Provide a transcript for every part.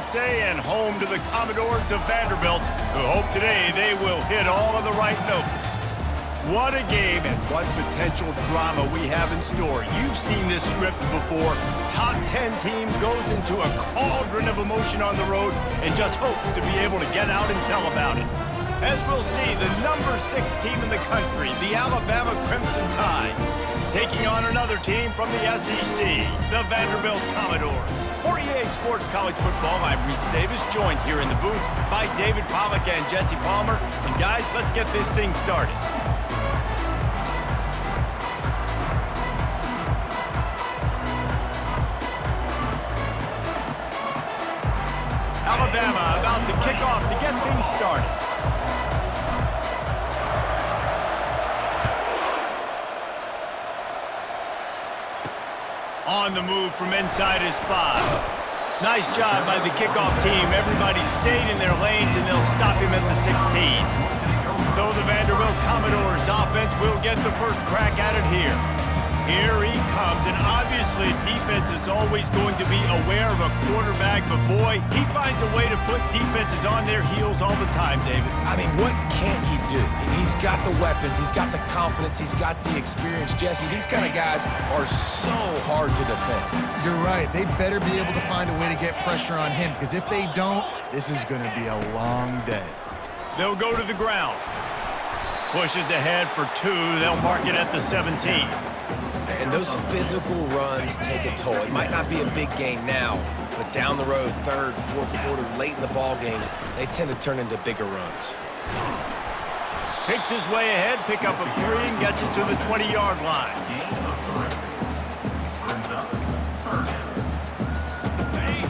USA and home to the Commodores of Vanderbilt, who hope today they will hit all of the right notes. What a game and what potential drama we have in store. You've seen this script before. Top 10 team goes into a cauldron of emotion on the road and just hopes to be able to get out and tell about it. As we'll see, the number 6 team in the country, the Alabama Crimson Tide, taking on another team from the SEC, the Vanderbilt Commodores. For EA Sports College Football, I'm Reese Davis, joined here in the booth by David Pollack and Jesse Palmer. And guys, let's get this thing started. Alabama about to kick off to get things started. On the move from inside his 5. Nice job by the kickoff team. Everybody stayed in their lanes, and they'll stop him at the 16. So the Vanderbilt Commodores offense will get the first crack at it here. Here he comes, and obviously defense is always going to be aware of a quarterback, but boy, he finds a way to put defenses on their heels all the time, David. I mean, what can't he do? He's got the weapons, he's got the confidence, he's got the experience. Jesse, these kind of guys are so hard to defend. You're right. They better be able to find a way to get pressure on him, because if they don't, this is going to be a long day. They'll go to the ground. Pushes ahead for 2. They'll mark it at the 17. And those physical runs take a toll. It might not be a big game now, but down the road, third, fourth quarter, late in the ball games, they tend to turn into bigger runs. Picks his way ahead, pick up a 3, and gets it to the 20-yard line.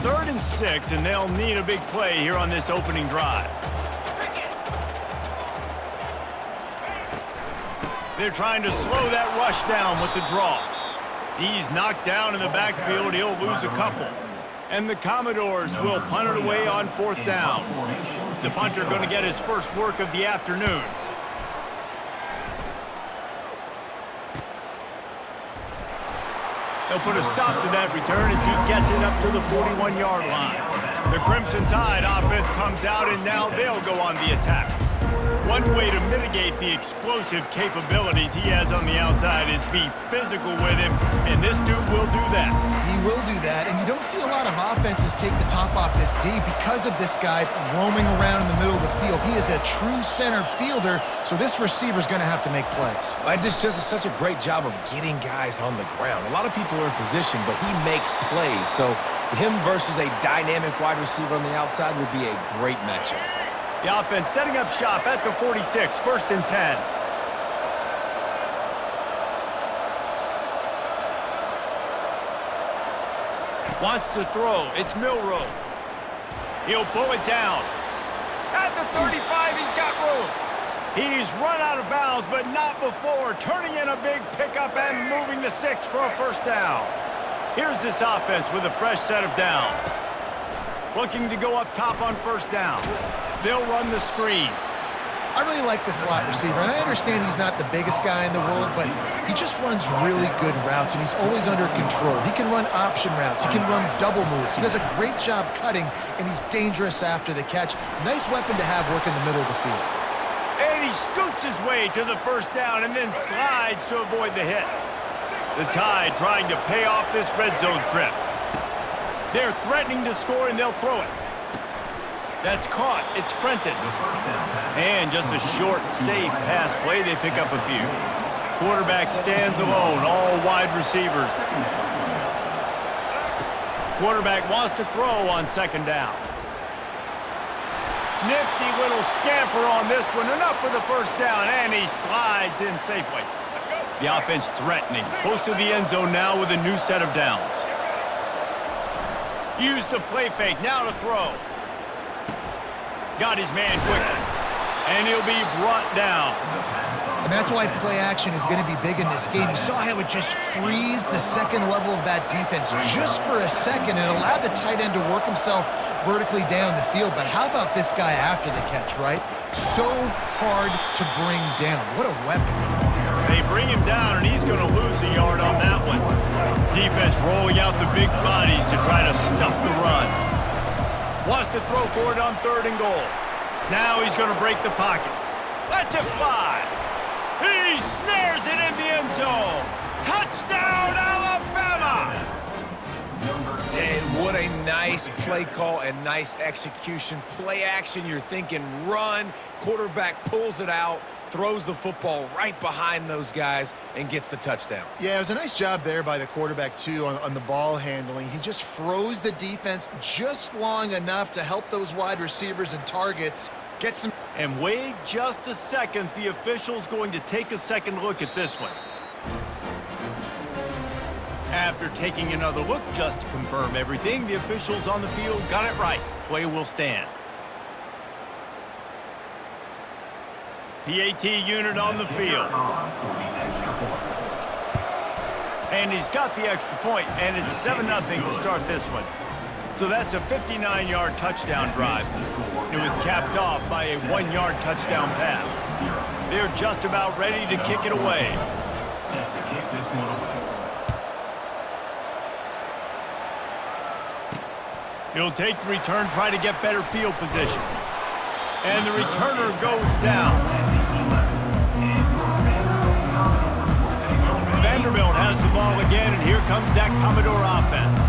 Third and 6, and they'll need a big play here on this opening drive. They're trying to slow that rush down with the draw. He's knocked down in the backfield. He'll lose a couple. And the Commodores will punt it away on 4th down. The punter going to get his first work of the afternoon. They'll put a stop to that return as he gets it up to the 41-yard line. The Crimson Tide offense comes out, and now they'll go on the attack. One way to mitigate the explosive capabilities he has on the outside is be physical with him, and this dude will do that. He will do that, and you don't see a lot of offenses take the top off this D because of this guy roaming around in the middle of the field. He is a true center fielder, so this receiver's going to have to make plays. This just is such a great job of getting guys on the ground. A lot of people are in position, but he makes plays, so him versus a dynamic wide receiver on the outside would be a great matchup. The offense setting up shop at the 46, 1st and 10. Wants to throw. It's Milroe. He'll pull it down. At the 35, he's got room. He's run out of bounds, but not before turning in a big pickup and moving the sticks for a 1st down. Here's this offense with a fresh set of downs. Looking to go up top on 1st down. They'll run the screen. I really like the slot receiver, and I understand he's not the biggest guy in the world, but he just runs really good routes, and he's always under control. He can run option routes. He can run double moves. He does a great job cutting, and he's dangerous after the catch. Nice weapon to have working the middle of the field. And he scoots his way to the 1st down and then slides to avoid the hit. The Tide trying to pay off this red zone trip. They're threatening to score, and they'll throw it. That's caught. It's Prentice. And just a short, safe pass play. They pick up a few. Quarterback stands alone. All wide receivers. Quarterback wants to throw on 2nd down. Nifty little scamper on this one. Enough for the 1st down, and he slides in safely. The offense threatening. Close to the end zone now with a new set of downs. Use the play fake. Now to throw. Got his man quickly. And he'll be brought down. And that's why play action is going to be big in this game. You saw how it just frees the second level of that defense just for a second and allowed the tight end to work himself vertically down the field. But how about this guy after the catch, right? So hard to bring down. What a weapon. They bring him down, and he's going to lose a yard on that one. Defense rolling out the big bodies to try to stuff the run. Wants to throw for it on 3rd and goal. Now he's going to break the pocket. Lets it fly. He snares it in the end zone. Touchdown, Alabama! And what a nice play call and nice execution. Play action, you're thinking run. Quarterback pulls it out, throws the football right behind those guys, and gets the touchdown. Yeah, it was a nice job there by the quarterback, too, on the ball handling. He just froze the defense just long enough to help those wide receivers and targets get some... And wait just a second. The official's going to take a second look at this one. After taking another look just to confirm everything, the officials on the field got it right. Play will stand. PAT unit on the field. And he's got the extra point, and it's 7-0 to start this one. So that's a 59-yard touchdown drive. It was capped off by a 1-yard touchdown pass. They're just about ready to kick it away. He'll take the return, try to get better field position. And the returner goes down. Vanderbilt has the ball again, and here comes that Commodore offense.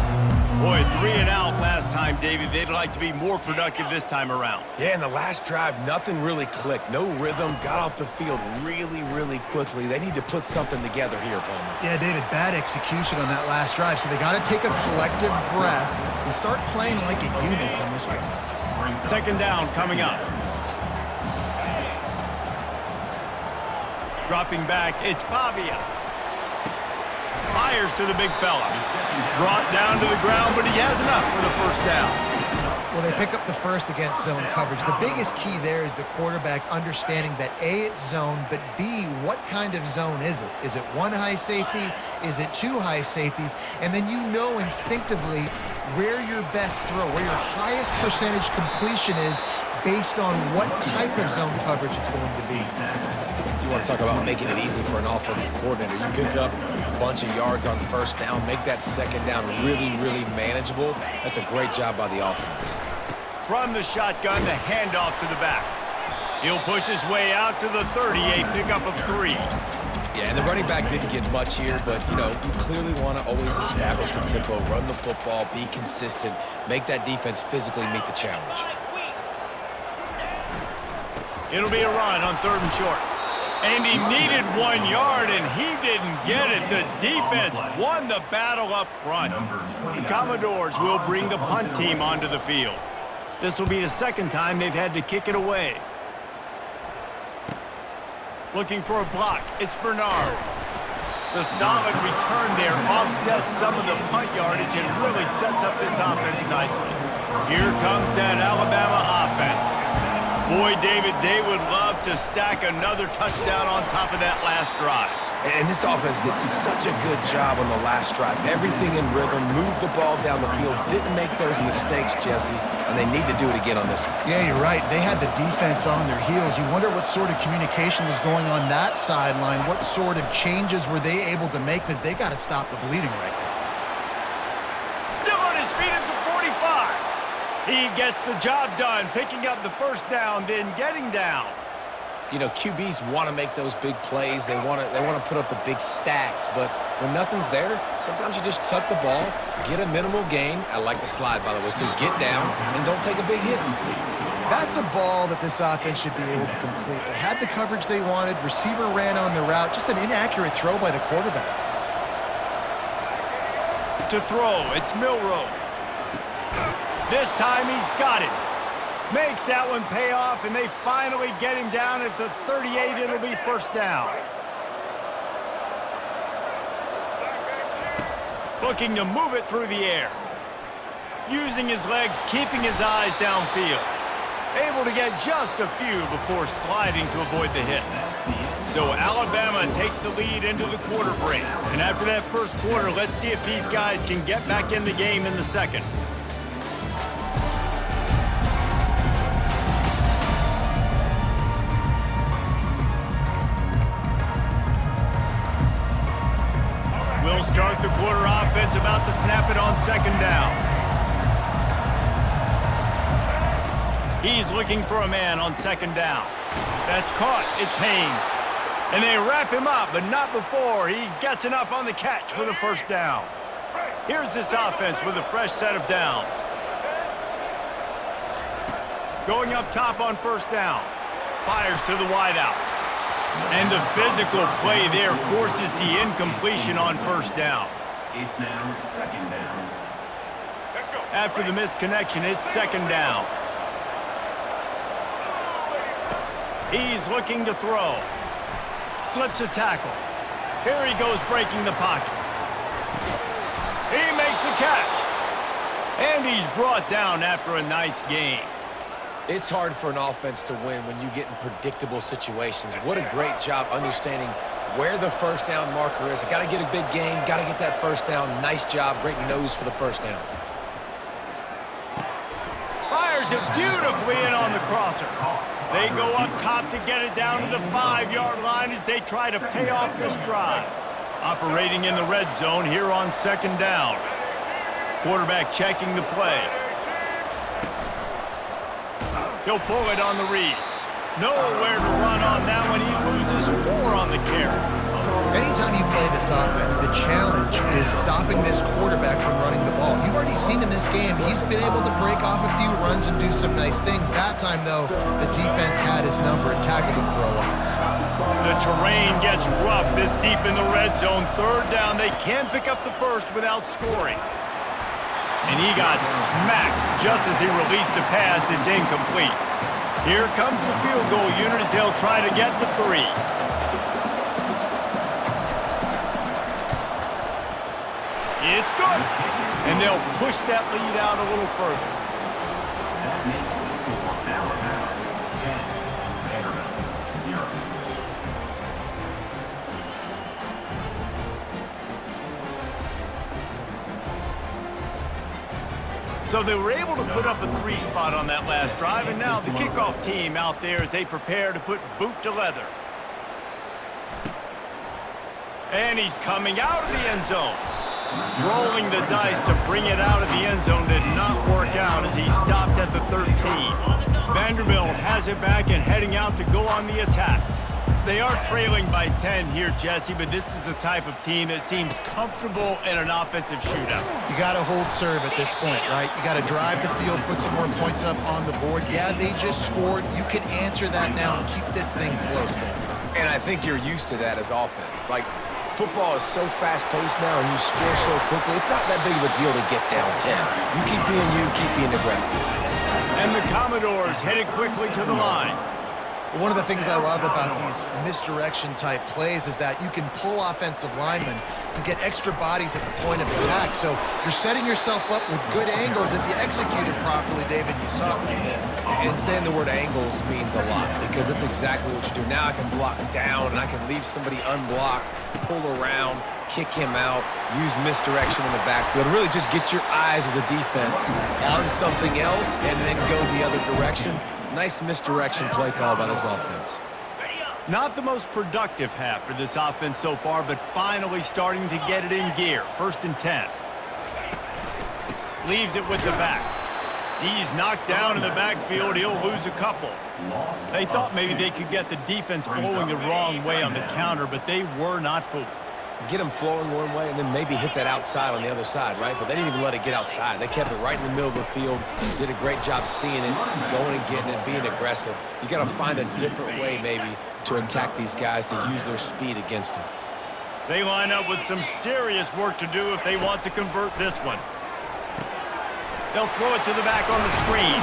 Boy, 3 and out last time, David. They'd like to be more productive this time around. Yeah, in the last drive, nothing really clicked. No rhythm, got off the field really, really quickly. They need to put something together here, Palmer. Yeah, David, bad execution on that last drive, so they got to take a collective breath and start playing like a unit on this one. 2nd down coming up. Dropping back, it's Pavia. Fires to the big fella. Brought down to the ground, but he has enough for the 1st down. Well, they pick up the first against zone coverage. The biggest key there is the quarterback understanding that A, it's zone, but B, what kind of zone is it? Is it 1 high safety? Is it 2 high safeties? And then you know instinctively where your best throw, where your highest percentage completion is based on what type of zone coverage it's going to be. You want to talk about making it easy for an offensive coordinator. You pick up a bunch of yards on 1st down, make that 2nd down really, really manageable. That's a great job by the offense. From the shotgun, the handoff to the back. He'll push his way out to the 30, a pickup of 3. Yeah, and the running back didn't get much here, but, you know, you clearly want to always establish the tempo, run the football, be consistent, make that defense physically meet the challenge. It'll be a run on 3rd and short. And he needed 1 yard, and he didn't get it. The defense won the battle up front. The Commodores will bring the punt team onto the field. This will be the 2nd time they've had to kick it away. Looking for a block. It's Bernard. The solid return there offsets some of the punt yardage and really sets up this offense nicely. Here comes that Alabama offense. Boy, David, they would love to stack another touchdown on top of that last drive. And this offense did such a good job on the last drive. Everything in rhythm, moved the ball down the field, didn't make those mistakes, Jesse, and they need to do it again on this one. Yeah, you're right. They had the defense on their heels. You wonder what sort of communication was going on that sideline. What sort of changes were they able to make, because they got to stop the bleeding right now. Still on his feet at the 45. He gets the job done, picking up the 1st down, then getting down. You know, QBs want to make those big plays. They want to put up the big stats. But when nothing's there, sometimes you just tuck the ball, get a minimal gain. I like the slide, by the way, too. Get down and don't take a big hit. That's a ball that this offense should be able to complete. They had the coverage they wanted. Receiver ran on the route. Just an inaccurate throw by the quarterback. To throw, it's Milroe. This time he's got it. Makes that one pay off, and they finally get him down at the 38. It'll be 1st down. Looking to move it through the air. Using his legs, keeping his eyes downfield. Able to get just a few before sliding to avoid the hits. So Alabama takes the lead into the quarter break. And after that 1st quarter, let's see if these guys can get back in the game in the 2nd. We'll start the quarter offense, about to snap it on 2nd down. He's looking for a man on second down. That's caught. It's Haynes. And they wrap him up, but not before he gets enough on the catch for the first down. Here's this offense with a fresh set of downs. Going up top on first down. Fires to the wideout. And the physical play there forces the incompletion on first down. It's now second down. After the missed connection, it's second down. He's looking to throw. Slips a tackle. Here he goes breaking the pocket. He makes a catch. And he's brought down after a nice gain. It's hard for an offense to win when you get in predictable situations. What a great job understanding where the first down marker is. I got to get a big gain, got to get that first down. Nice job, great nose for the first down. Fires it beautifully in on the crosser. They go up top to get it down to the 5-yard line as they try to pay off this drive. Operating in the red zone here on second down. Quarterback checking the play. He'll pull it on the read. Nowhere to run on that one. He loses 4 on the carry. Anytime you play this offense, the challenge is stopping this quarterback from running the ball. You've already seen in this game, he's been able to break off a few runs and do some nice things. That time, though, the defense had his number and tackled him for a loss. The terrain gets rough this deep in the red zone. Third down, they can't pick up the first without scoring. And he got smacked just as he released the pass. It's incomplete. Here comes the field goal unit as they'll try to get the 3. It's good. And they'll push that lead out a little further. That makes the score Alabama 10, Vanderbilt 0. So they were able to put up a 3 spot on that last drive, and now the kickoff team out there as they prepare to put boot to leather. And he's coming out of the end zone. Rolling the dice to bring it out of the end zone did not work out as he stopped at the 13. Vanderbilt has it back and heading out to go on the attack. They are trailing by 10 here, Jesse, but this is the type of team that seems comfortable in an offensive shootout. You got to hold serve at this point, right? You got to drive the field, put some more points up on the board. Yeah, they just scored. You can answer that now and keep this thing close there. And I think you're used to that as offense. Like, football is so fast-paced now and you score so quickly, it's not that big of a deal to get down 10. You keep being aggressive. And the Commodores headed quickly to the line. One of the things I love about these misdirection-type plays is that you can pull offensive linemen and get extra bodies at the point of attack. So you're setting yourself up with good angles if you execute it properly, David. You saw it right there. And saying the word angles means a lot because that's exactly what you do. Now I can block down and I can leave somebody unblocked, pull around, kick him out, use misdirection in the backfield. Really just get your eyes as a defense on something else and then go the other direction. Nice misdirection play call by this offense. Not the most productive half for this offense so far, but finally starting to get it in gear. 1st and 10. Leaves it with the back. He's knocked down in the backfield. He'll lose a couple. They thought maybe they could get the defense flowing the wrong way on the counter, but they were not fooled. Get them flowing one way and then maybe hit that outside on the other side, right? But they didn't even let it get outside. They kept it right in the middle of the field, did a great job seeing it, going and getting it, being aggressive. You got to find a different way maybe to attack these guys to use their speed against them. They line up with some serious work to do if they want to convert this one. They'll throw it to the back on the screen.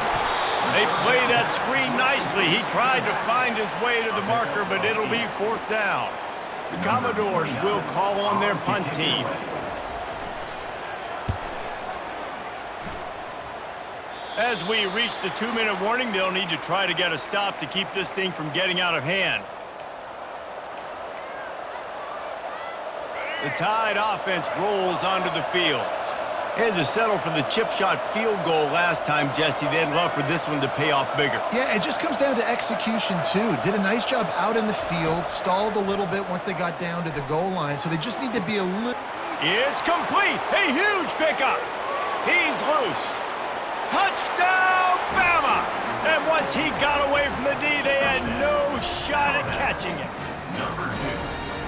They play that screen nicely. He tried to find his way to the marker, but it'll be 4th down. The Commodores will call on their punt team. As we reach the 2-minute warning, they'll need to try to get a stop to keep this thing from getting out of hand. The Tide offense rolls onto the field. Had to settle for the chip shot field goal last time, Jesse. They'd love for this one to pay off bigger. Yeah, it just comes down to execution, too. Did a nice job out in the field, stalled a little bit once they got down to the goal line, so they just need to be a little... It's complete! A huge pickup! He's loose! Touchdown, Bama! And what Once he got away from the D, they had no shot at catching him. Number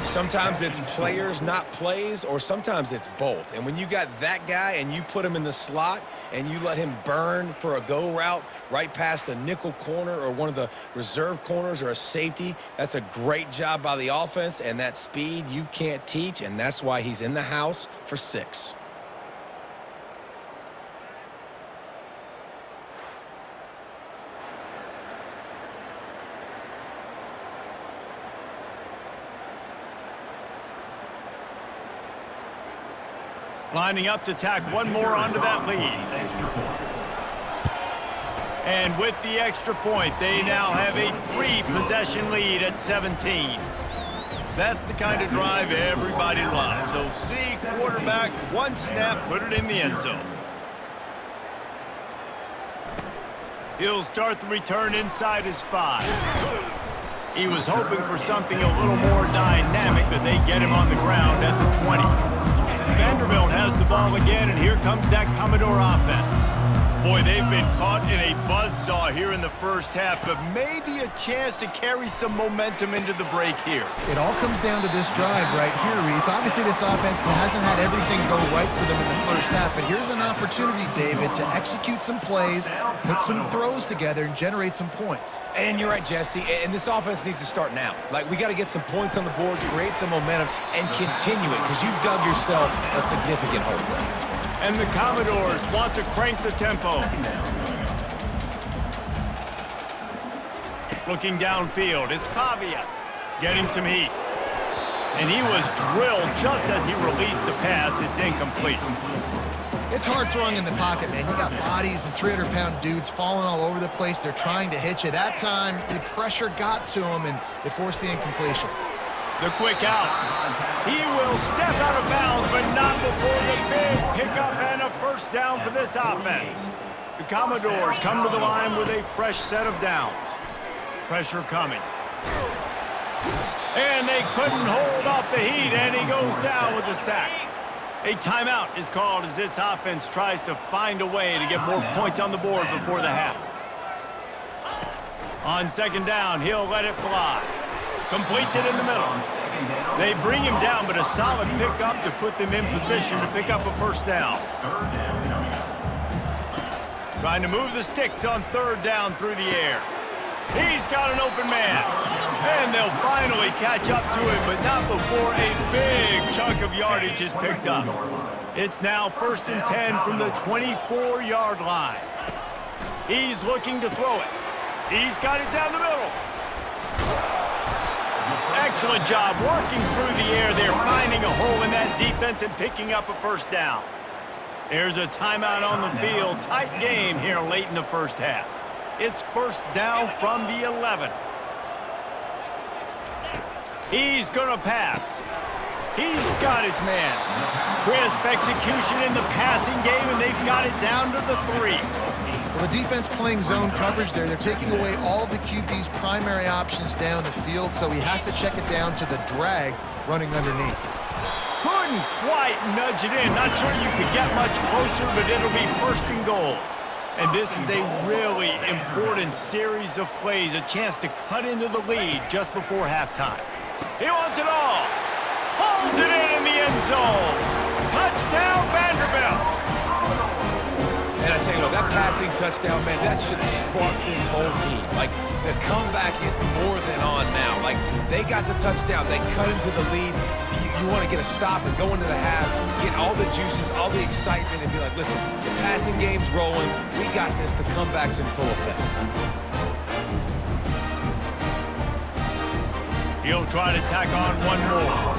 2. Sometimes it's players, not plays, or sometimes it's both. And when you got that guy and you put him in the slot and you let him burn for a go route right past a nickel corner or one of the reserve corners or a safety, that's a great job by the offense, and that speed you can't teach, and that's why he's in the house for 6. Lining up to tack one more onto that lead. Extra point. And with the extra point, they now have a 3-possession lead at 17. That's the kind of drive everybody loves. So see quarterback, one snap, put it in the end zone. He'll start the return inside his 5. He was hoping for something a little more dynamic, but they get him on the ground at the 20. Vanderbilt has the ball again, and here comes that Commodore offense. Boy, they've been caught in a buzzsaw here in the first half, but maybe a chance to carry some momentum into the break here. It all comes down to this drive right here, Reese. Obviously, this offense hasn't had everything go right for them in the first half, but here's an opportunity, David, to execute some plays, put some throws together, and generate some points. And you're right, Jesse, and this offense needs to start now. Like, we got to get some points on the board, create some momentum, and continue it, because you've dug yourself a significant hole. And the Commodores want to crank the tempo. Looking downfield, it's Pavia getting some heat. And he was drilled just as he released the pass. It's incomplete. It's hard throwing in the pocket, man. You got bodies and 300-pound dudes falling all over the place. They're trying to hit you. That time, the pressure got to him, and it forced the incompletion. The quick out. He will step out of bounds, but not before the big pickup and a first down for this offense. The Commodores come to the line with a fresh set of downs. Pressure coming. And they couldn't hold off the heat, and he goes down with a sack. A timeout is called as this offense tries to find a way to get more points on the board before the half. On second down, he'll let it fly. Completes it in the middle. They bring him down, but a solid pickup to put them in position to pick up a first down. Trying to move the sticks on third down through the air. He's got an open man. And they'll finally catch up to him, but not before a big chunk of yardage is picked up. It's now 1st and 10 from the 24-yard line. He's looking to throw it. He's got it down the middle. Excellent job working through the air there, finding a hole in that defense and picking up a first down. There's a timeout on the field. Tight game here late in the first half. It's first down from the 11. He's going to pass. He's got his man. Crisp execution in the passing game, and they've got it down to the 3. Well, the defense playing zone coverage there. They're taking away all of the QB's primary options down the field, so he has to check it down to the drag running underneath. Couldn't quite nudge it in. Not sure you could get much closer, but it'll be 1st and goal. And this is a really important series of plays, a chance to cut into the lead just before halftime. He wants it all. Pulls it in the end zone. Touchdown, Vanderbilt. And I tell you what, that passing touchdown, man, that should spark this whole team. Like, the comeback is more than on now. Like, they got the touchdown. They cut into the lead. You want to get a stop and go into the half, get all the juices, all the excitement, and be like, listen, the passing game's rolling. We got this. The comeback's in full effect. He'll try to tack on one more.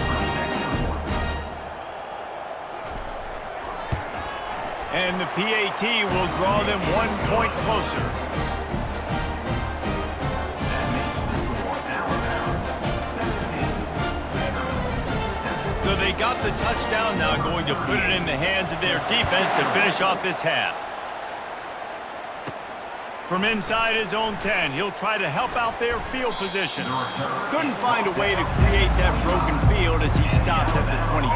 And the PAT will draw them 1 point closer. So they got the touchdown, now going to put it in the hands of their defense to finish off this half. From inside his own 10, he'll try to help out their field position. Couldn't find a way to create that broken field as he stopped at the 25.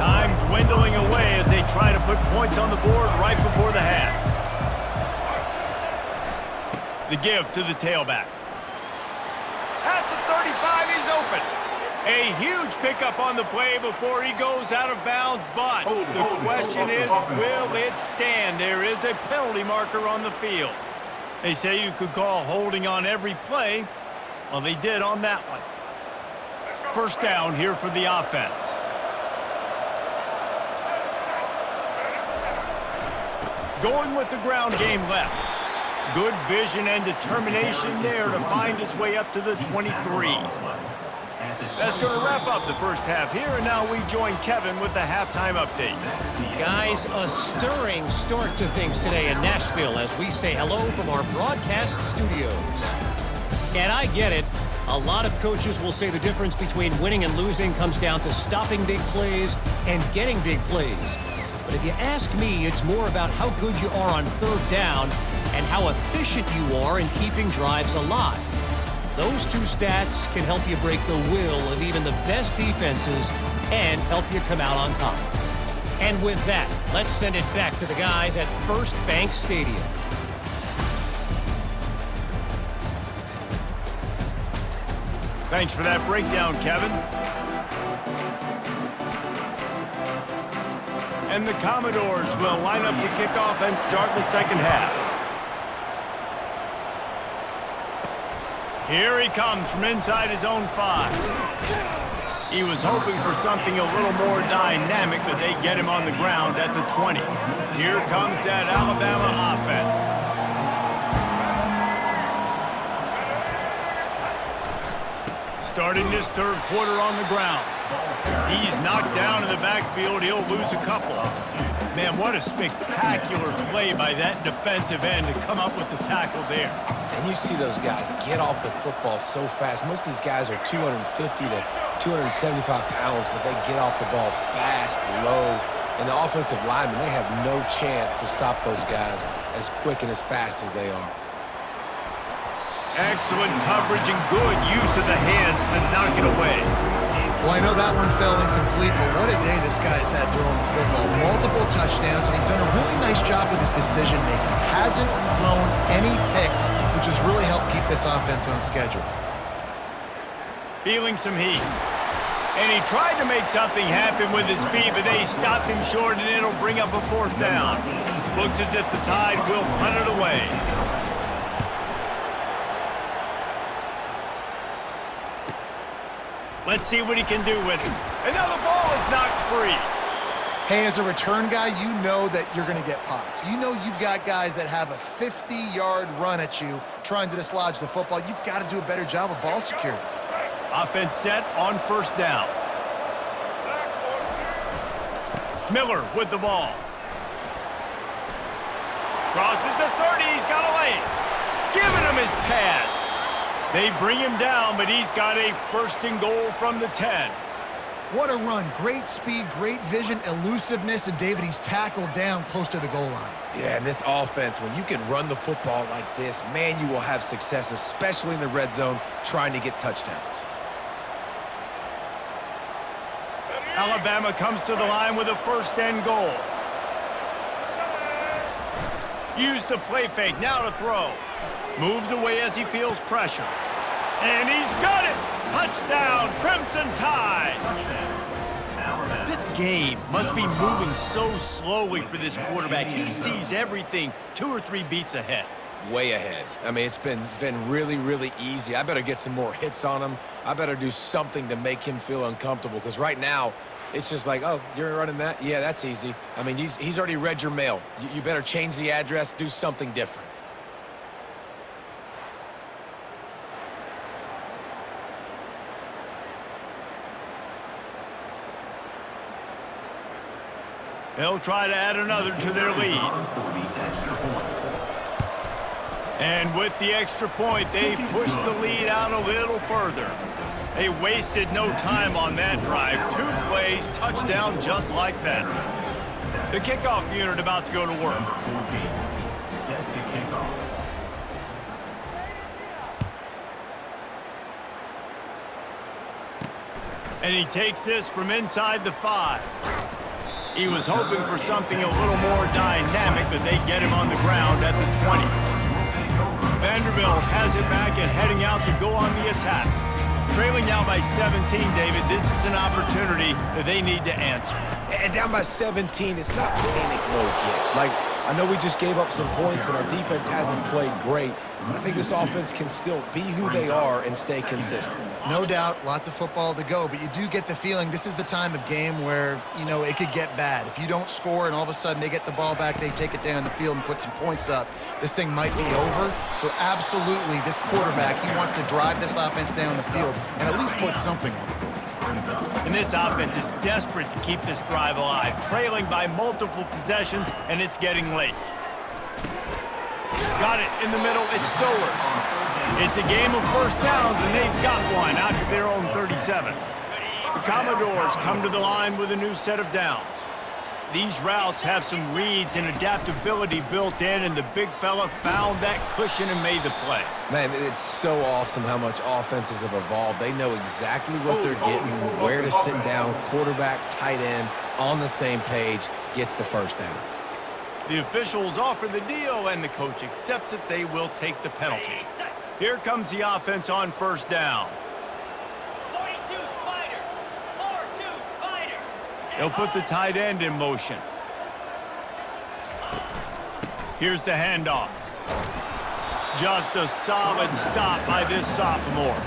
Time dwindling away as they try to put points on the board right before the half. The give to the tailback. At the 35, he's open. A huge pickup on the play before he goes out of bounds, but the question is, will it stand? There is a penalty marker on the field. They say you could call holding on every play. Well, they did on that one. First down here for the offense. Going with the ground game left. Good vision and determination there to find his way up to the 23. That's going to wrap up the first half here, and now we join Kevin with the halftime update. Guys, a stirring start to things today in Nashville as we say hello from our broadcast studios. And I get it. A lot of coaches will say the difference between winning and losing comes down to stopping big plays and getting big plays. But if you ask me, it's more about how good you are on third down and how efficient you are in keeping drives alive. Those two stats can help you break the will of even the best defenses and help you come out on top. And with that, let's send it back to the guys at First Bank Stadium. Thanks for that breakdown, Kevin. And the Commodores will line up to kick off and start the second half. Here he comes from inside his own 5. He was hoping for something a little more dynamic, but they get him on the ground at the 20. Here comes that Alabama offense. Starting this third quarter on the ground. He's knocked down in the backfield. He'll lose a couple. Man, what a spectacular play by that defensive end to come up with the tackle there. And you see those guys get off the football so fast. Most of these guys are 250 to 275 pounds, but they get off the ball fast, low. And the offensive linemen, they have no chance to stop those guys as quick and as fast as they are. Excellent coverage and good use of the hands to knock it away. Well, I know that one fell incomplete, but what a day this guy's had throwing the football. Multiple touchdowns, and he's done a really nice job with his decision-making. Hasn't thrown any picks, which has really helped keep this offense on schedule. Feeling some heat. And he tried to make something happen with his feet, but they stopped him short, and it'll bring up a fourth down. Looks as if the Tide will punt it away. Let's see what he can do with it. And now the ball is knocked free. Hey, as a return guy, you know that you're going to get popped. You know you've got guys that have a 50-yard run at you trying to dislodge the football. You've got to do a better job of ball security. Offense set on first down. Miller with the ball. Crosses the 30. He's got a lane. Giving him his pads. They bring him down, but he's got a first and goal from the 10. What a run. Great speed, great vision, elusiveness, and David, he's tackled down close to the goal line. Yeah, and this offense, when you can run the football like this, man, you will have success, especially in the red zone, trying to get touchdowns. Alabama comes to the line with a first and goal. Use the play fake, now to throw. Moves away as he feels pressure. And he's got it! Touchdown, Crimson Tide! This game must be moving so slowly for this quarterback. He sees everything 2 or 3 beats ahead. Way ahead. I mean, it's been really, really easy. I better get some more hits on him. I better do something to make him feel uncomfortable, because right now, it's just like, oh, you're running that? Yeah, that's easy. I mean, he's already read your mail. You better change the address, do something different. They'll try to add another to their lead. And with the extra point, they push the lead out a little further. They wasted no time on that drive. 2 plays, touchdown just like that. The kickoff unit about to go to work. Set to kick off. And he takes this from inside the 5. He was hoping for something a little more dynamic, but they get him on the ground at the 20. Vanderbilt Vanderbilt has it back and heading out to go on the attack. Trailing now by 17, David, this is an opportunity that they need to answer. And down by 17, it's not panic mode yet. Like, I know we just gave up some points and our defense hasn't played great, but I think this offense can still be who they are and stay consistent. No doubt, lots of football to go, but you do get the feeling this is the time of game where, you know, it could get bad. If you don't score and all of a sudden they get the ball back, they take it down the field and put some points up, this thing might be over. So absolutely, this quarterback, he wants to drive this offense down the field and at least put something on the board. And this offense is desperate to keep this drive alive, trailing by multiple possessions, and it's getting late. Got it in the middle, it's Stowers. It's a game of first downs, and they've got one out of their own 37. The Commodores come to the line with a new set of downs. These routes have some reads and adaptability built in, and the big fella found that cushion and made the play. Man, it's so awesome how much offenses have evolved. They know exactly what they're getting, where to sit down, quarterback, tight end, on the same page, gets the first down. The officials offer the deal, and the coach accepts it. They will take the penalty. Here comes the offense on first down. 42 Spider. 4-2 Spider. They'll put the tight end in motion. Here's the handoff. Just a solid stop by this sophomore.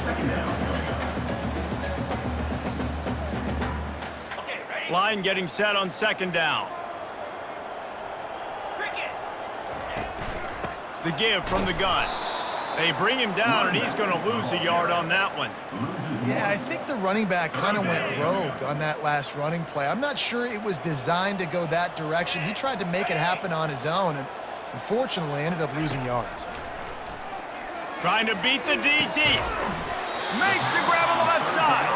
Second down. Okay, ready? Line getting set on second down. Cricket. The give from the gun. They bring him down, and he's going to lose a yard on that one. Yeah, I think the running back kind of went rogue on that last running play. I'm not sure it was designed to go that direction. He tried to make it happen on his own, and unfortunately ended up losing yards. Trying to beat the D deep. Makes the grab on the left side.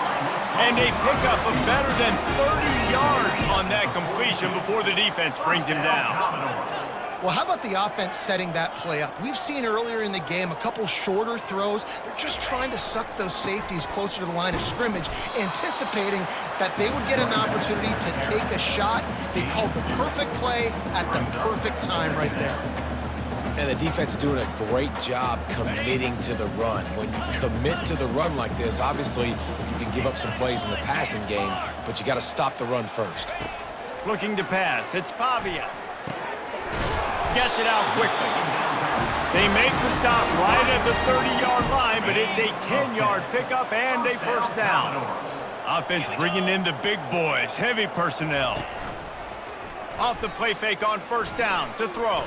And they pick up a better than 30 yards on that completion before the defense brings him down. Well, how about the offense setting that play up? We've seen earlier in the game a couple shorter throws. They're just trying to suck those safeties closer to the line of scrimmage, anticipating that they would get an opportunity to take a shot. They called the perfect play at the perfect time right there. And the defense doing a great job committing to the run. When you commit to the run like this, obviously you can give up some plays in the passing game, but you got to stop the run first. Looking to pass. It's Pavia. Gets it out quickly. They make the stop right at the 30-yard line, but it's a 10-yard pickup and a first down. Offense bringing in the big boys, heavy personnel. Off the play fake on first down to throw.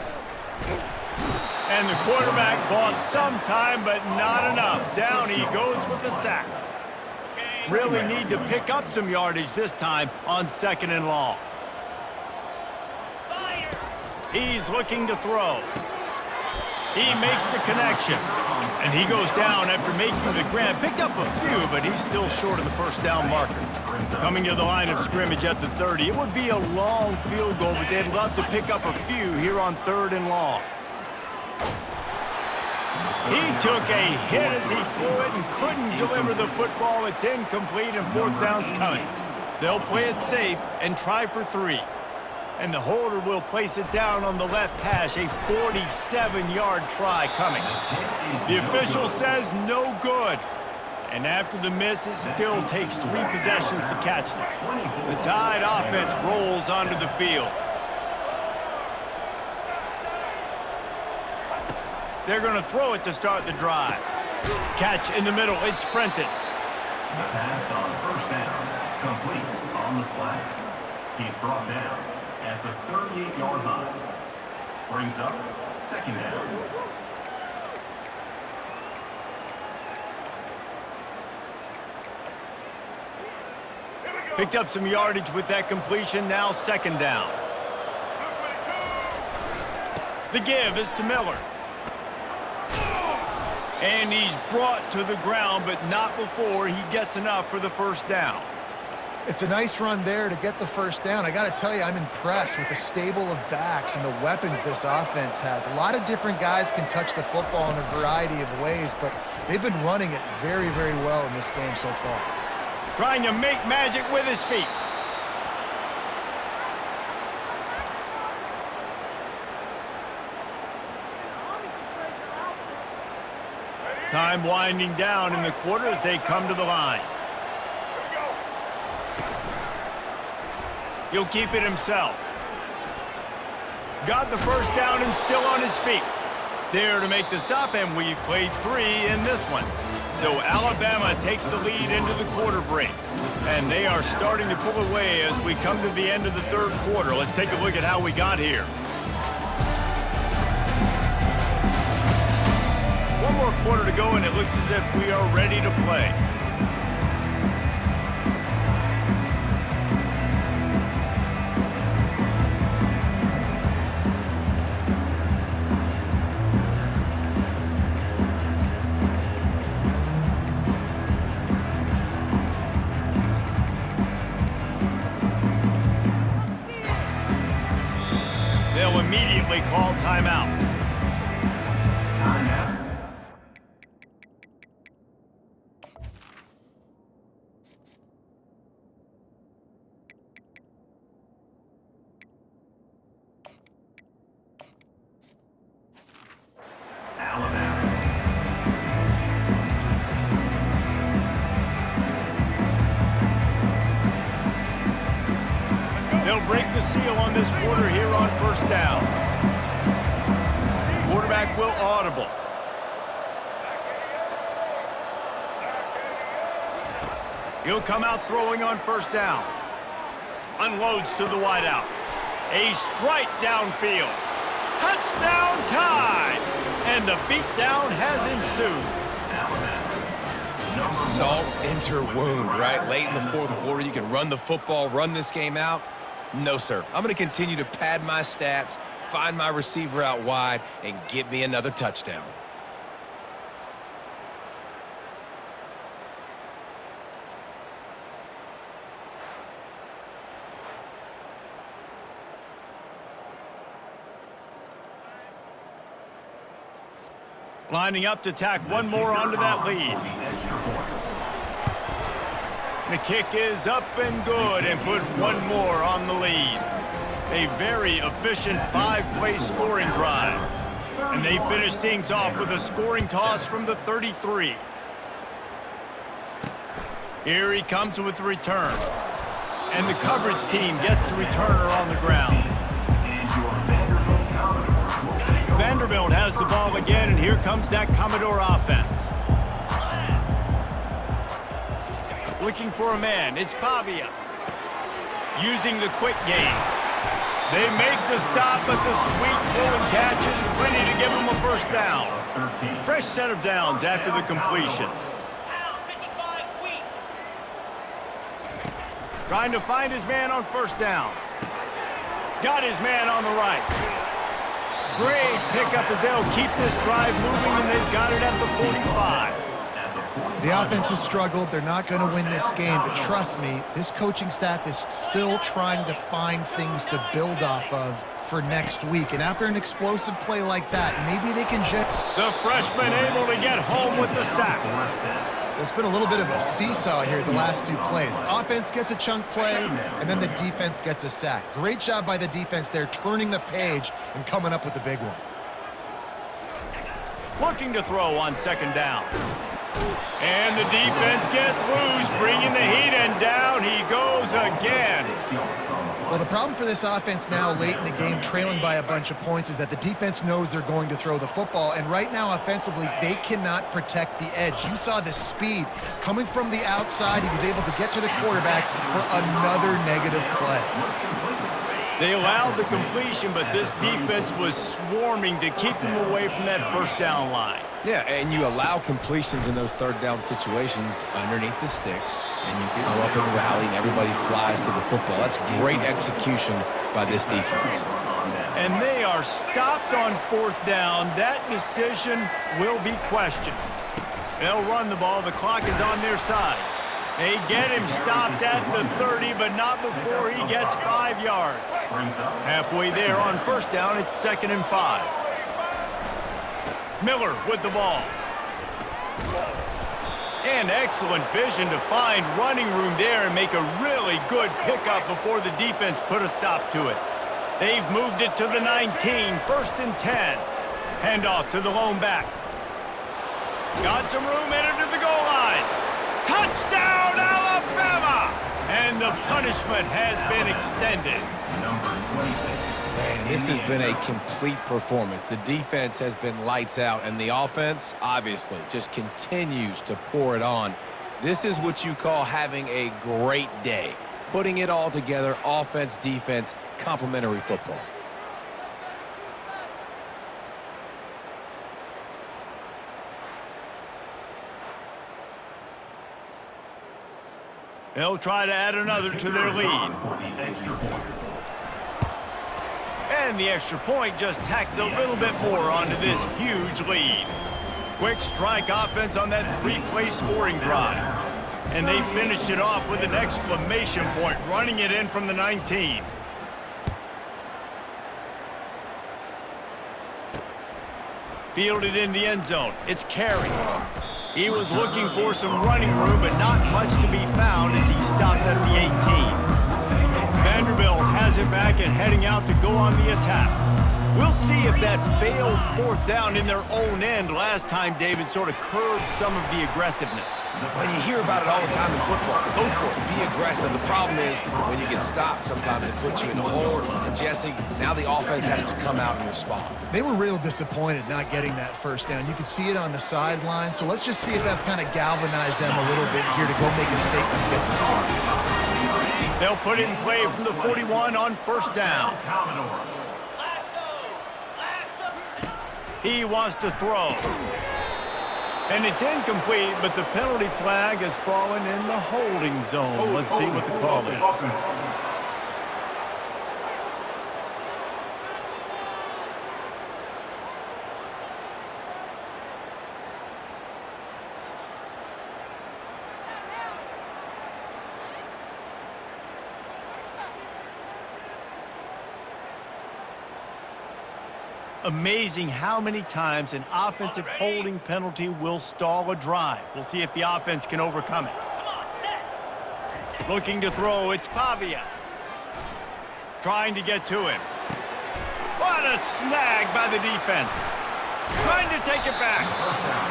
And the quarterback bought some time, but not enough. Down he goes with the sack. Really need to pick up some yardage this time on second and long. He's looking to throw. He makes the connection. And he goes down after making the grab. Picked up a few, but he's still short of the first down marker. Coming to the line of scrimmage at the 30. It would be a long field goal, but they'd love to pick up a few here on third and long. He took a hit as he threw it and couldn't deliver the football. It's incomplete and fourth down's coming. They'll play it safe and try for 3. And the holder will place it down on the left hash, a 47-yard try coming. The official says no good. And after the miss, it still takes 3 possessions to catch them. The Tide offense rolls onto the field. They're going to throw it to start the drive. Catch in the middle, it's Prentice. The pass on first down, complete on the slack. He's brought down at the 38-yard line. Brings up second down. Picked up some yardage with that completion, now second down. The give is to Miller. And he's brought to the ground, but not before he gets enough for the first down. It's a nice run there to get the first down. I got to tell you, I'm impressed with the stable of backs and the weapons this offense has. A lot of different guys can touch the football in a variety of ways, but they've been running it very, very well in this game so far. Trying to make magic with his feet. Time winding down in the quarter as they come to the line. He'll keep it himself. Got the first down and still on his feet. There to make the stop, and we've played 3 in this one. So Alabama takes the lead into the quarter break. And they are starting to pull away as we come to the end of the third quarter. Let's take a look at how we got here. One more quarter to go, and it looks as if we are ready to play. They'll immediately call timeout. Timeout. They'll break the seal on this quarter here on first down. Quarterback will audible. He'll come out throwing on first down. Unloads to the wideout. A strike downfield. Touchdown time! And the beatdown has ensued. Salt enter wound, right? Late in the fourth quarter, you can run the football, run this game out. No, sir. I'm going to continue to pad my stats, find my receiver out wide, and get me another touchdown. Lining up to tack one more onto that lead. The kick is up and good, and put one more on the lead. A very efficient 5-play scoring drive. And they finish things off with a scoring toss from the 33. Here he comes with the return. And the coverage team gets the returner on the ground. Vanderbilt has the ball again, and here comes that Commodore offense. Looking for a man, it's Pavia. Using the quick game. They make the stop, but the sweet throw and catch is plenty to give them a first down. Fresh set of downs after the completion. Trying to find his man on first down. Got his man on the right. Great pickup as they'll keep this drive moving, and they've got it at the 45. The offense has struggled. They're not going to win this game, but trust me, this coaching staff is still trying to find things to build off of for next week. And after an explosive play like that, maybe they can just... The freshman able to get home with the sack. It's been a little bit of a seesaw here the last 2 plays. Offense gets a chunk play, and then the defense gets a sack. Great job by the defense there, turning the page and coming up with the big one. Looking to throw on second down. And the defense gets loose, bringing the heat, and down he goes again. Well, the problem for this offense now late in the game, trailing by a bunch of points, is that the defense knows they're going to throw the football, and right now offensively, they cannot protect the edge. You saw the speed coming from the outside. He was able to get to the quarterback for another negative play. They allowed the completion, but this defense was swarming to keep them away from that first down line. Yeah, and you allow completions in those third down situations underneath the sticks, and you come up and rally, and everybody flies to the football. That's great execution by this defense. And they are stopped on fourth down. That decision will be questioned. They'll run the ball. The clock is on their side. They get him stopped at the 30, but not before he gets 5 yards. Halfway there on first down, it's 2nd and 5. Miller with the ball. And excellent vision to find running room there and make a really good pickup before the defense put a stop to it. They've moved it to the 19, 1st and 10. Handoff to the lone back. Got some room, headed to the goal line. Touchdown, Alabama! And the punishment has been extended. Number 26. Man, this has been a complete performance. The defense has been lights out, and the offense, obviously, just continues to pour it on. This is what you call having a great day. Putting it all together, offense, defense, complementary football. They'll try to add another to their lead. For the extra point. And the extra point just tacks a little bit more onto this huge lead. Quick strike offense on that three-play scoring drive. And they finished it off with an exclamation point, running it in from the 19. Fielded in the end zone. It's Carey. He was looking for some running room, but not much to be found as he stopped at the 18. Vanderbilt has it back and heading out to go on the attack. We'll see if that failed fourth down in their own end last time, David, sort of curbed some of the aggressiveness. When you hear about it all the time in football, go for it, be aggressive. The problem is when you get stopped, sometimes it puts you in the hole. And Jesse, now the offense has to come out and respond. They were real disappointed not getting that first down. You could see it on the sideline. So let's just see if that's kind of galvanized them a little bit here to go make a statement and get some points. They'll put it in play from the 41 on first down. He wants to throw. And it's incomplete, but the penalty flag has fallen in the holding zone. Let's see what the call is. Amazing how many times an offensive holding penalty will stall a drive. We'll see if the offense can overcome it. Looking to throw, it's Pavia. Trying to get to him. What a snag by the defense. Trying to take it back.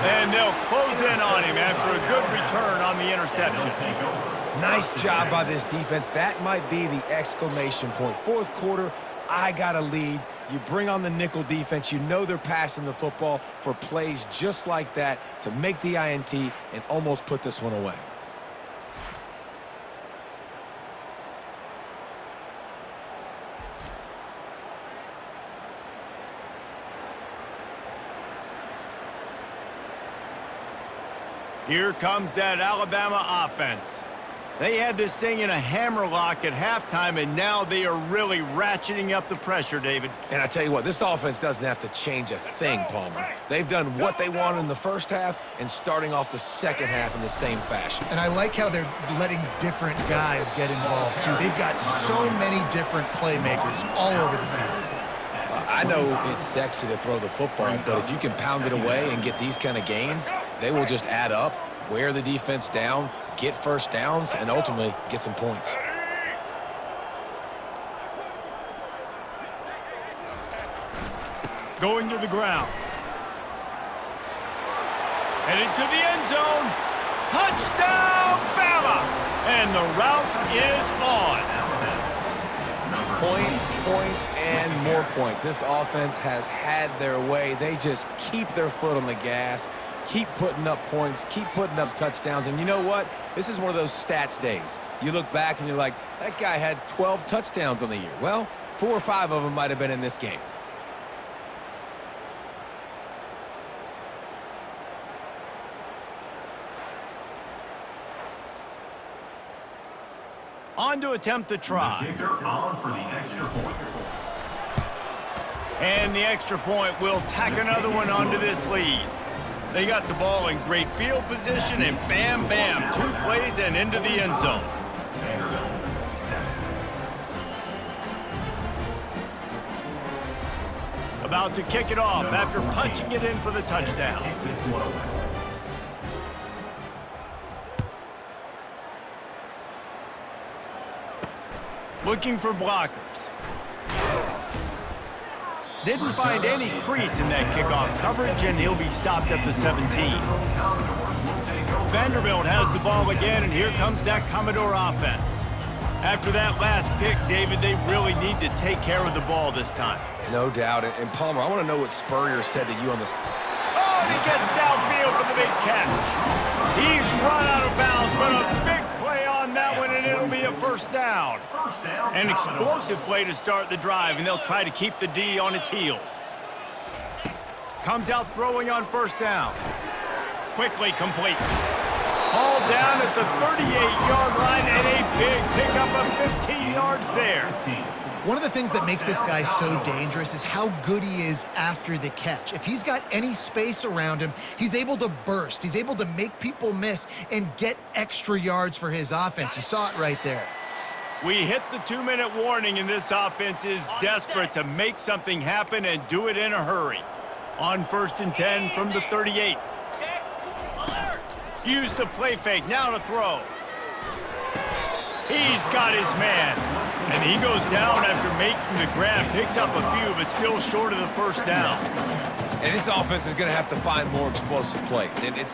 And they'll close in on him after a good return on the interception. Nice job by this defense. That might be the exclamation point. Fourth quarter, I got a lead. You bring on the nickel defense. You know they're passing the football for plays just like that to make the INT and almost put this one away. Here comes that Alabama offense. They had this thing in a hammerlock at halftime, and now they are really ratcheting up the pressure, David. And I tell you what, this offense doesn't have to change a thing, Palmer. They've done what they wanted in the first half and starting off the second half in the same fashion. And I like how they're letting different guys get involved, too. They've got so many different playmakers all over the field. I know it's sexy to throw the football, but if you can pound it away and get these kind of gains, they will just add up, wear the defense down, get first downs, and ultimately get some points. Going to the ground. Headed to the end zone. Touchdown, Bama! And the route is on. Points, points, and more points. This offense has had their way. They just keep their foot on the gas, keep putting up points, keep putting up touchdowns. And you know what? This is one of those stats days. You look back and you're like, that guy had 12 touchdowns on the year. Well, 4 or 5 of them might have been in this game. On to attempt the try. The kicker on for the extra point. And the extra point will tack another one onto this lead. They got the ball in great field position, and bam, bam, 2 plays and into the end zone. Vanderbilt 7. About to kick it off after punching it in for the touchdown. Kick this one away. Looking for blockers. didn't find any crease in that kickoff coverage, and he'll be stopped at the 17. Vanderbilt has the ball again, and here comes that Commodore offense. After that last pick, David, they really need to take care of the ball this time. No doubt. And Palmer, I want to know what Spurrier said to you on this. Oh, and he gets downfield for the big catch. He's run out of bounds, but a big play on that one, and it'll be a first down. An explosive play to start the drive, and they'll try to keep the D on its heels. Comes out throwing on first down. Quickly complete. Ball down at the 38-yard line, and a big pickup of 15 yards there. One of the things that makes this guy so dangerous is how good he is after the catch. If he's got any space around him, he's able to burst. He's able to make people miss and get extra yards for his offense. You saw it right there. We hit the 2-minute warning, and this offense is desperate to make something happen and do it in a hurry. On 1st and 10 from the 38. Check. Alert. Use the play fake, now to throw. He's got his man. And he goes down after making the grab, picks up a few, but still short of the first down. And this offense is going to have to find more explosive plays. And it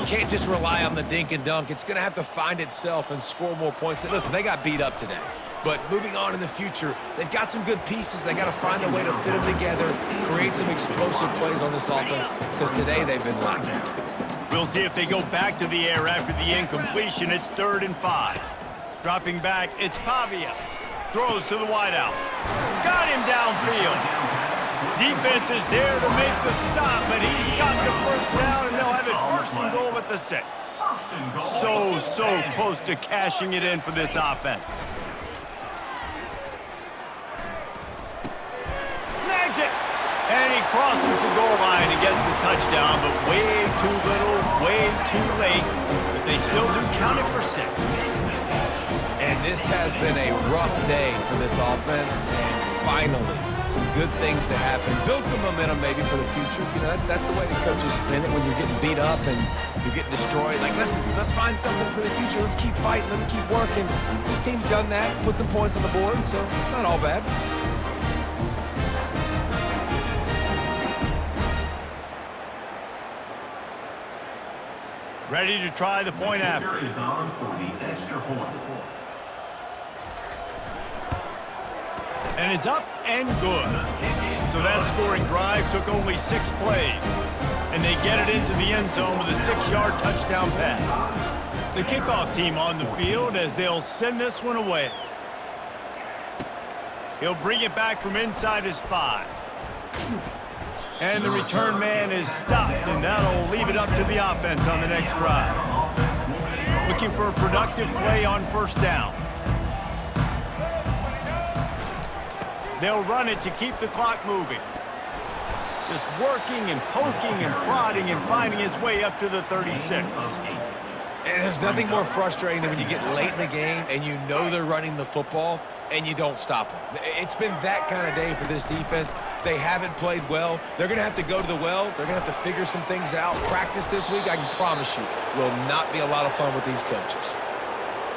can't just rely on the dink and dunk. It's going to have to find itself and score more points. Listen, they got beat up today. But moving on in the future, they've got some good pieces. They got to find a way to fit them together, create some explosive plays on this offense, because today they've been lacking. We'll see if they go back to the air after the incompletion. It's 3rd and 5. Dropping back, it's Pavia. Throws to the wideout. Got him downfield. Defense is there to make the stop, but he's got the first down, and they'll have it 1st and goal at the 6. So close to cashing it in for this offense. Snags it. And he crosses the goal line and gets the touchdown, but way too little, way too late. But they still do count it for 6. And this has been a rough day for this offense, and finally, some good things to happen. Build some momentum maybe for the future. You know, that's the way the coaches spin it when you're getting beat up and you're getting destroyed. Like, listen, let's find something for the future. Let's keep fighting. Let's keep working. This team's done that, put some points on the board, so it's not all bad. Ready to try the point after. Is on for the extra point. And it's up and good. So that scoring drive took only 6 plays. And they get it into the end zone with a 6-yard touchdown pass. The kickoff team on the field as they'll send this one away. He'll bring it back from inside his 5. And the return man is stopped, and that'll leave it up to the offense on the next drive. Looking for a productive play on 1st down. They'll run it to keep the clock moving. Just working and poking and prodding and finding his way up to the 36. And there's nothing more frustrating than when you get late in the game and you know they're running the football and you don't stop them. It's been that kind of day for this defense. They haven't played well. They're going to have to go to the well. They're going to have to figure some things out. Practice this week, I can promise you, will not be a lot of fun with these coaches.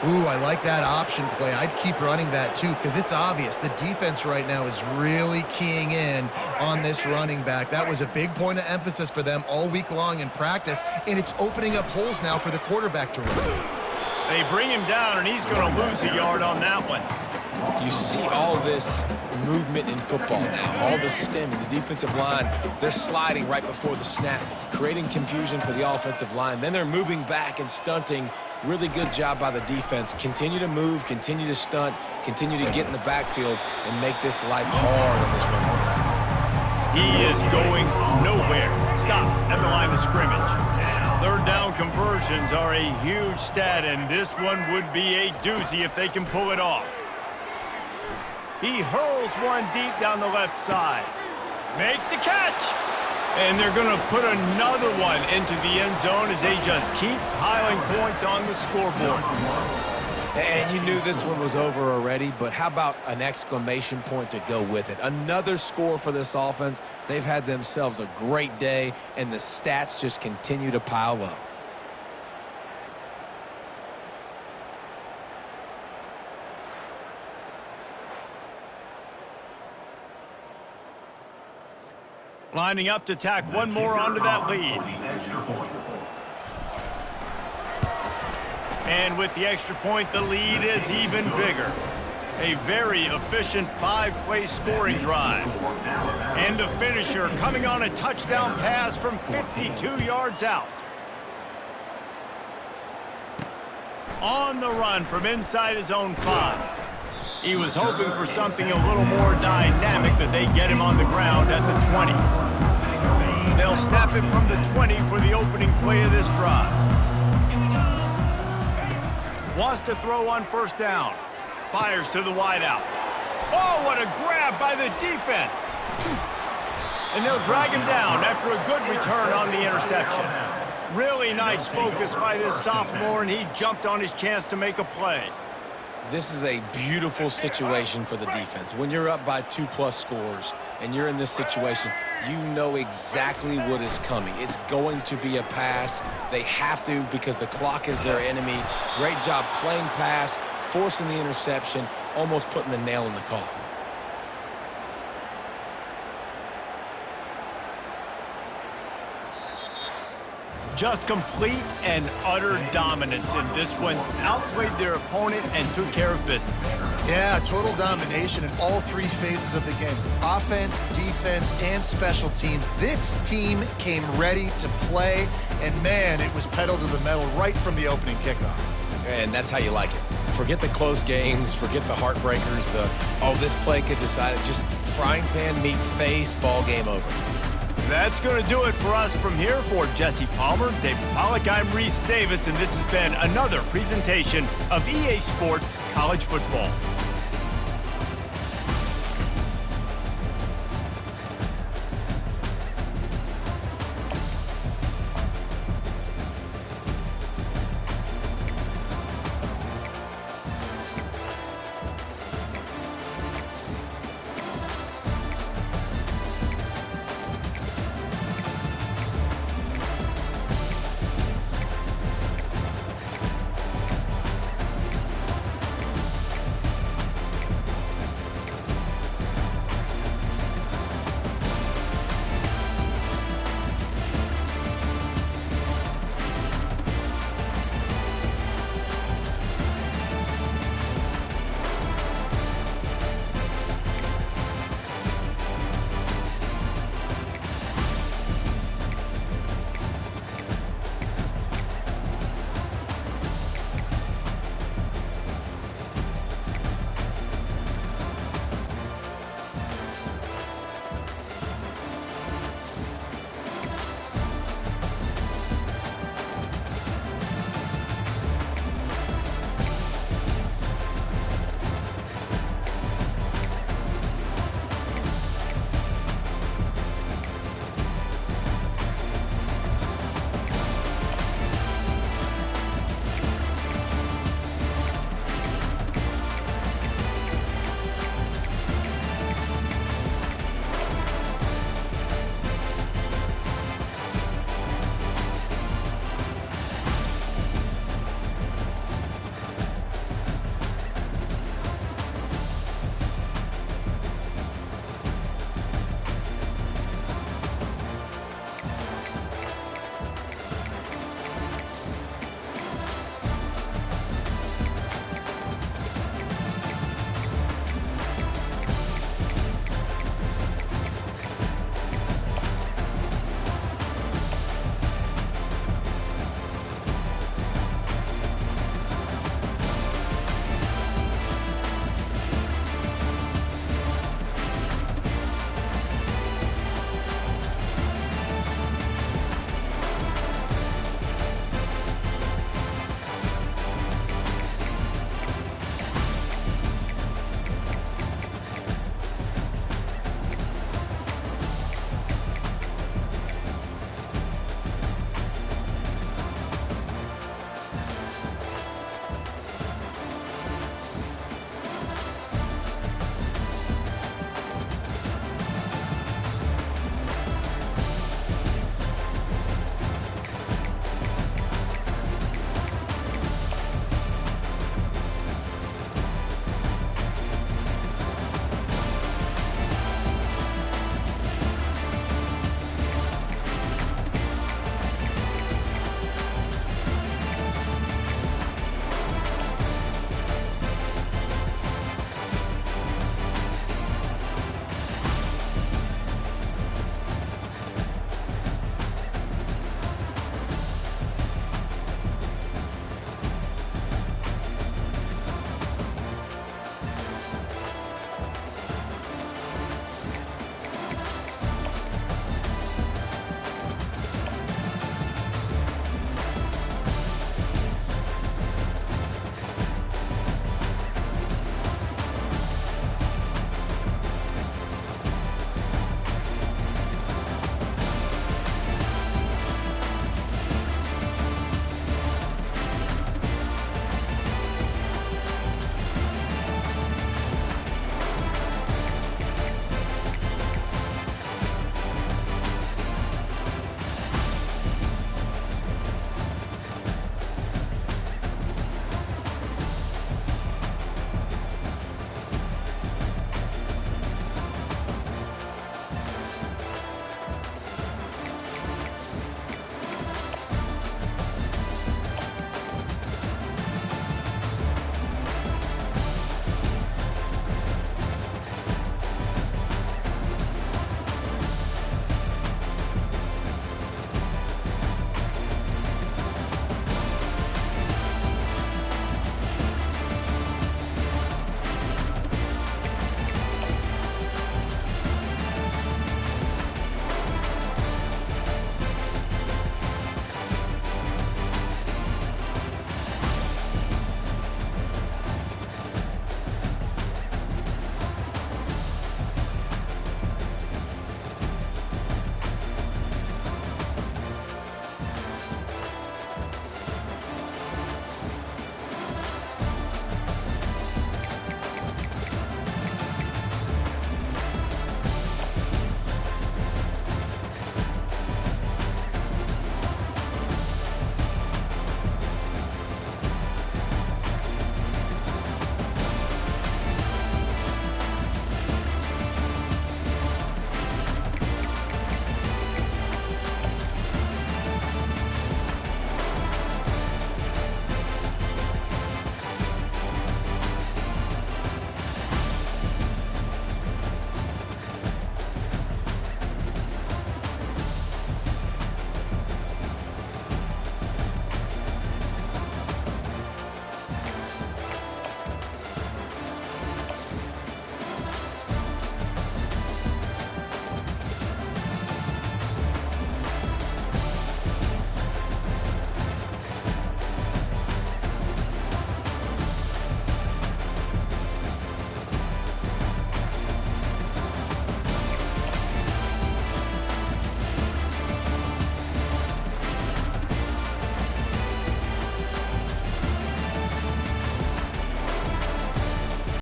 Ooh, I like that option play. I'd keep running that too, because it's obvious the defense right now is really keying in on this running back. That was a big point of emphasis for them all week long in practice, and it's opening up holes now for the quarterback to run. They bring him down, and he's going to lose a yard on that one. You see all this movement in football now, all the stemming, the defensive line, they're sliding right before the snap, creating confusion for the offensive line. Then they're moving back and stunting. Really good job by the defense. Continue to move, continue to stunt, continue to get in the backfield and make this life hard on this running back. He is going nowhere. Stop at the line of scrimmage. 3rd down conversions are a huge stat, and this one would be a doozy if they can pull it off. He hurls one deep down the left side. Makes the catch. And they're going to put another one into the end zone as they just keep piling points on the scoreboard. And you knew this one was over already, but how about an exclamation point to go with it? Another score for this offense. They've had themselves a great day, and the stats just continue to pile up. Lining up to tack one more onto that lead. The extra point. And with the extra point, the lead is even bigger. A very efficient 5-play scoring drive. And the finisher coming on a touchdown pass from 52 yards out. On the run from inside his own 5. He was hoping for something a little more dynamic, but they get him on the ground at the 20. They'll snap it from the 20 for the opening play of this drive. Wants to throw on first down. Fires to the wideout. Oh, what a grab by the defense. And they'll drag him down after a good return on the interception. Really nice focus by this sophomore, and he jumped on his chance to make a play. This is a beautiful situation for the defense. When you're up by 2+ scores and you're in this situation, you know exactly what is coming. It's going to be a pass. They have to because the clock is their enemy. Great job playing pass, forcing the interception, almost putting the nail in the coffin. Just complete and utter dominance in this one. Outplayed their opponent and took care of business. Yeah, total domination in all 3 phases of the game. Offense, defense, and special teams. This team came ready to play, and man, it was pedal to the metal right from the opening kickoff. And that's how you like it. Forget the close games, forget the heartbreakers, this play could decide it. Just frying pan, meat face, ball game over. That's going to do it for us from here. For Jesse Palmer, David Pollack, I'm Reese Davis, and this has been another presentation of EA Sports College Football.